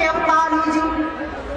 अवतारी जी,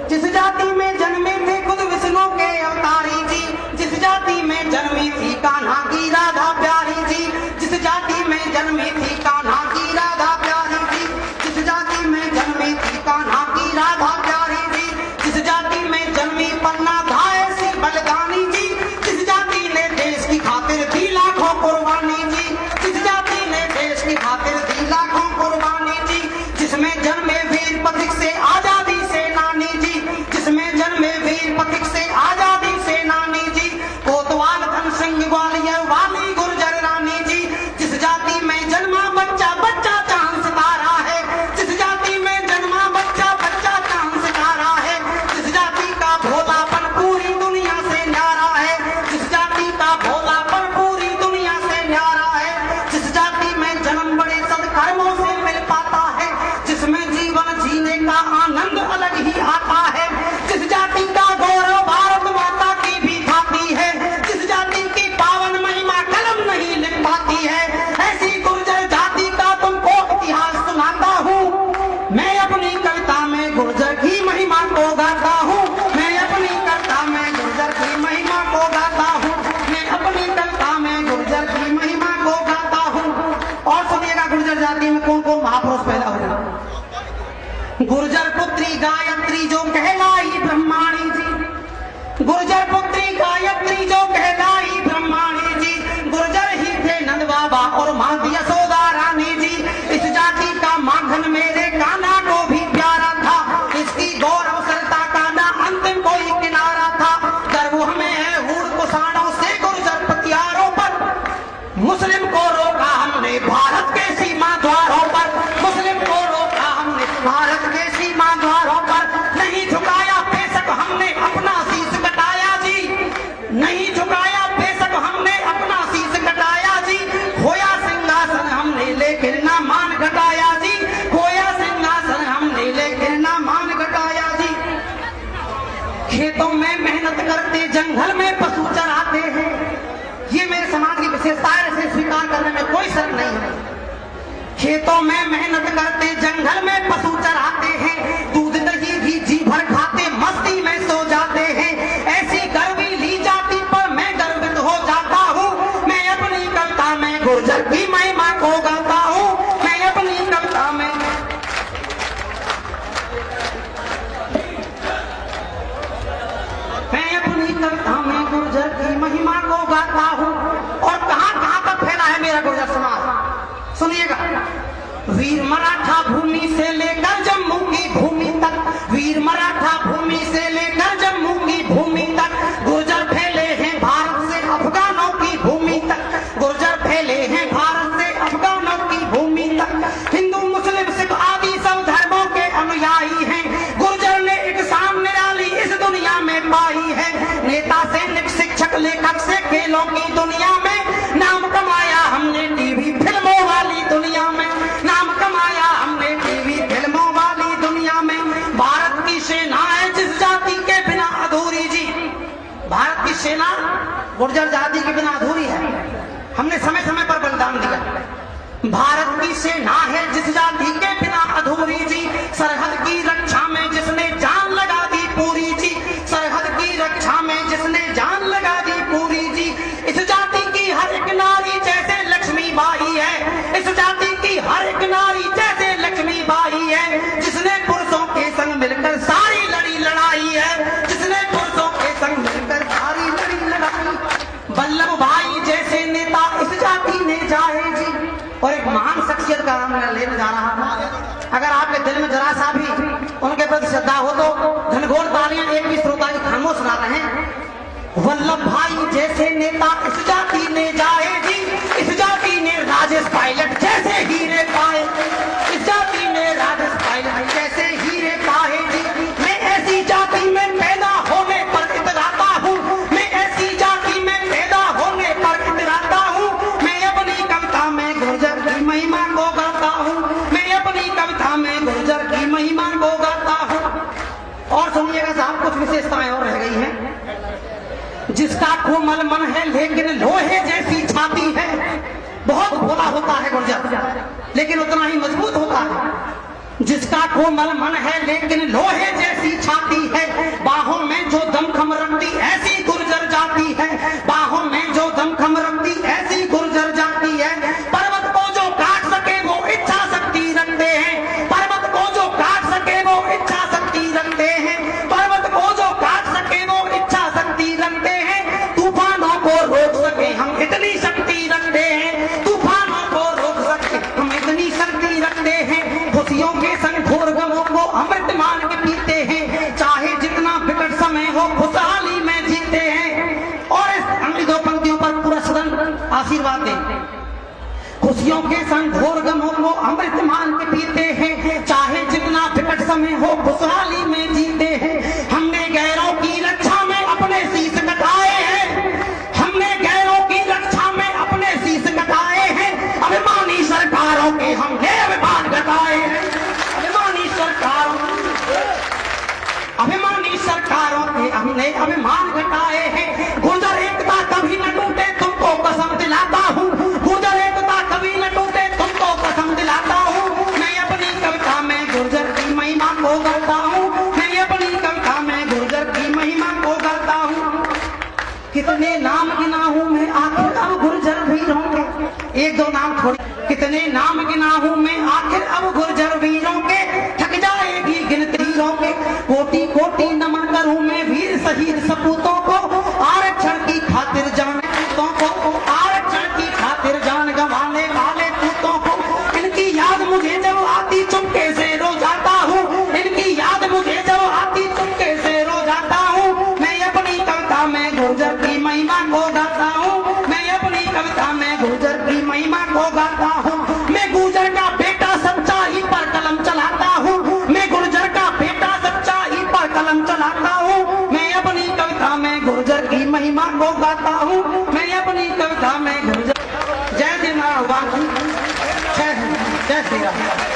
जिस जाति में जन्मे थे खुद विष्णु के अवतारी जी, जिस जाति में जन्मी थी कान्हा की राधा प्यारी जी, जिस जाति में जन्मी थी कान्हा की राधा प्यारी जी, जिस जाति में जन्मी थी कान्हा की राधा प्यारी जी, जिस जाति में जन्मी पन्ना धाए सी बलिदानी जी, जिस जाति ने देश की खातिर दी लाखों कुर्बानी जी, जिस जाति ने देश की खातिर दी लाखों कुर्बानी जी, जिसमें जन्मे वीर पथिक से आजादी सेनानी जी, जिसमें जन्मे वीर पथिक से आजादी सेनानी जी, कोतवाल धन सिंह ग्वालियर वाली गुर्जर रानी जी, जिस जाति में जन्मा बच्चा बच्चा चांद सितारा है, जिस जाति में जन्मा बच्चा बच्चा चांद सितारा है, जिस जाति का भोलापन पूरी दुनिया से न्यारा है, जिस जाति का भोलापन पूरी दुनिया से न्यारा है, जिस जाति में जन्म बड़े सत्कर्मों से मिल पाता है, जिसमें जीवन जीने का आनंद अलग ही आता है, जिस जाति का गौरव भारत माता की भी खाती है, जिस जाति की पावन महिमा कलम नहीं लिख पाती है, ऐसी गुर्जर जाति का तुमको इतिहास सुनाता हूँ। मैं अपनी कविता में गुर्जर की महिमा को गाता हूँ, मैं अपनी कविता में गुर्जर की महिमा को गाता हूँ, मैं अपनी कविता में गुर्जर की महिमा को गाता हूँ। और सुनिएगा गुर्जर जाति में कौन कौन महापुरुष पैदा हुए। गुर्जर पुत्री गायत्री जो कहलाई ब्रह्माणी जी, गुर्जर पुत्री गायत्री जो कहलाई ब्रह्माणी जी, गुर्जर ही थे नंद बाबा और माँ यशोदा रानी जी, इस जाति का माखन मेरे कान्हा को भी प्यारा था, इसकी गौरवसलता का ना अंतिम कोई किनारा था, गर्व हमें है हूड़ कुषाणों से गुर्जर पतियारों पर, मुस्लिम को रोका हमने भारत के सीमा द्वारों पर, मुस्लिम को रोका हमने भारत के सीमा द्वारों पर, नहीं झुकाया बेशक हमने अपना शीश कटाया जी, नहीं झुकाया बेशक हमने अपना शीश कटाया जी, खोया सिंहासन हमने लेकिन ना मान घटाया जी, खोया सिंहासन हमने लेकिन ना मान घटाया जी। खेतों में मेहनत करते जंगल में पशु चराते हैं, ये मेरे समाज की विशेषता है, इसे स्वीकार करने में कोई शर्म नहीं है। खेतों में मेहनत करते जंगल में पशु चराते हैं, दूध दही भी जी भर खाते मस्ती में सो जाते हैं, ऐसी गर्वी ली जाति पर मैं गर्वित हो जाता हूँ। मैं अपनी कविता में गुर्जर की महिमा को गाता हूँ, मैं अपनी कविता में गुर्जर की महिमा को गाता हूँ। और कहाँ तक फैला है मेरा गुर्जर समाज, सुनिएगा। वीर मराठा भूमि से लेकर जम्मू की भूमि तक, वीर मराठा भूमि से लेकर जम्मू की भूमि तक, गुर्जर फैले हैं भारत से अफगानों की भूमि तक, गुर्जर फैले हैं भारत से अफगानों की भूमि तक, हिंदू मुस्लिम सिख आदि सब धर्मों के अनुयायी हैं, गुर्जर ने एक शान निराली इस दुनिया में पाई है, नेता सैनिक शिक्षक लेखक से खेलों की दुनिया में नाम कमाया हमने टीवी फिल्मों वाली दुनिया में, नाम कमाया हमने टीवी फिल्मों वाली दुनिया में। भारत की सेना है जिस जाति के बिना अधूरी जी, भारत की सेना गुर्जर जाति के बिना अधूरी है, हमने समय समय पर बलिदान दिया। भारत की सेना है जिस जाति के बिना अधूरी जी, सरहद की रक्षा में जिसने जान लगा दी पूरी जी, सरहद की रक्षा में जिसने जान लगा दी पूरी जी, इस जाति की हर एक नारी जैसे लक्ष्मी बाई है, इस जाति की हर एक नारी जैसे लक्ष्मी बाई है, जिसने पुरुषों के संग मिलकर सारी लड़ी लड़ाई है, जिसने पुरुषों के संग मिलकर सारी लड़ी लड़ाई। वल्लभ भाई जैसे नेता इस जाति ने चाहे जी। और एक महान शख्सियत का नाम लेने जा रहा हूं, अगर आपके दिल में जरा सा भी उनके प्रति श्रद्धा हो तो घनघोर तालियां एक भी श्रोता की खामोश सुना रहे हैं। वल्लभ भाई जैसे नेता इस जाति ने जाए जी, इस जाति ने राजेश पायलट जैसे हीरे पाए, इस जाति ने राजेश पायलट जैसे हीरे पाए जी। मैं ऐसी जाति में पैदा होने पर इतराता हूँ, मैं ऐसी जाति में पैदा होने पर इतराता हूँ, मैं अपनी कविता में गुर्जर की महिमा को गाता हूँ, मैं अपनी कविता में गुर्जर की महिमा को गाता हूँ। और सुनिएगा साहब, कुछ विशेषताएं और रह गई हैं। जिसका कोमल मन है लेकिन लोहे जैसी छाती है, बहुत भोला होता है गुर्जर लेकिन उतना ही मजबूत होता है। जिसका कोमल मन है लेकिन लोहे जैसी छाती है, बाहों में जो दमखम रखती ऐसी गुर्जर जाती है, बाहों में जो दमखम रखती ऐसी गुर्जर जाती है। पर्वत को जो काट सके वो इच्छा शक्ति रखते हैं, पर्वत को जो काट सके वो इच्छा शक्ति रखते हैं, पर्वत को जो काट सके वो इच्छा शक्ति रखते हैं। तूफानों को रोक सके हम इतनी शक्ति रखते हैं, तूफानों को रोक सके हम इतनी शक्ति रखते हैं। खुशियों के संग घोर गमों को अमृत मान के पीते हैं, चाहे जितना विकट समय हो खुशहाली में जीते हैं। और इस अगली दो पंक्तियों पर पूरा सदन आशीर्वाद दे। खुशियों के संग घोर गमों को अमृत मान के पीते हैं, चाहे जितना विकट समय हो खुशहाली में जीते हैं। हमने गैरों की रक्षा में अपने शीश कटाए हैं, हमने गैरों की रक्षा में अपने शीश कटाए हैं। अभिमानी सरकारों के हमने अभिमान घटाए हैं, अभिमानी सरकारों के हमने अभिमान घटाए हैं। गुर्जर एकता कभी न टूटे तुमको कसम दिलाता हूँ, गुर्जर एकता कभी न टूटे तुमको कसम दिलाता हूँ। मैं अपनी कविता में गुर्जर की महिमा को गाता हूँ, मैं अपनी कविता में गुर्जर की महिमा को गाता हूँ। कितने नाम गिना हूँ मैं आखिर अब गुर्जर वीरों के, एक दो नाम थोड़ी, कितने नाम गिना हूँ मैं आखिर अब गुर्जर वीरों के, थक जाएगी गिनती वीरों के। कोटि कोटि नमन करूँ मैं वीर शहीद सपूतों को, आरक्षण की खातिर जान पूतों को, आरक्षण की खातिर जान गंवाने वाले पूतों को। इनकी याद मुझे जब आती चुपके से रो जाता हूँ, इनकी याद मुझे जब आती चुपके से रो जाता हूँ। मैं अपनी कविता में गुर्जर की महिमा को गाता हूँ, मैं अपनी कविता में गुर्जर की महिमा को गाता हूँ। मैं गुर्जर का बेटा सच्चाई पर कलम चलाता हूँ, मैं गुर्जर का बेटा सच्चाई पर कलम चलाता हूँ। मैं अपनी कविता में गुर्जर की महिमा को गाता हूँ, मैं अपनी कविता में गुर्जर। जय श्री राम, जय श्री राम।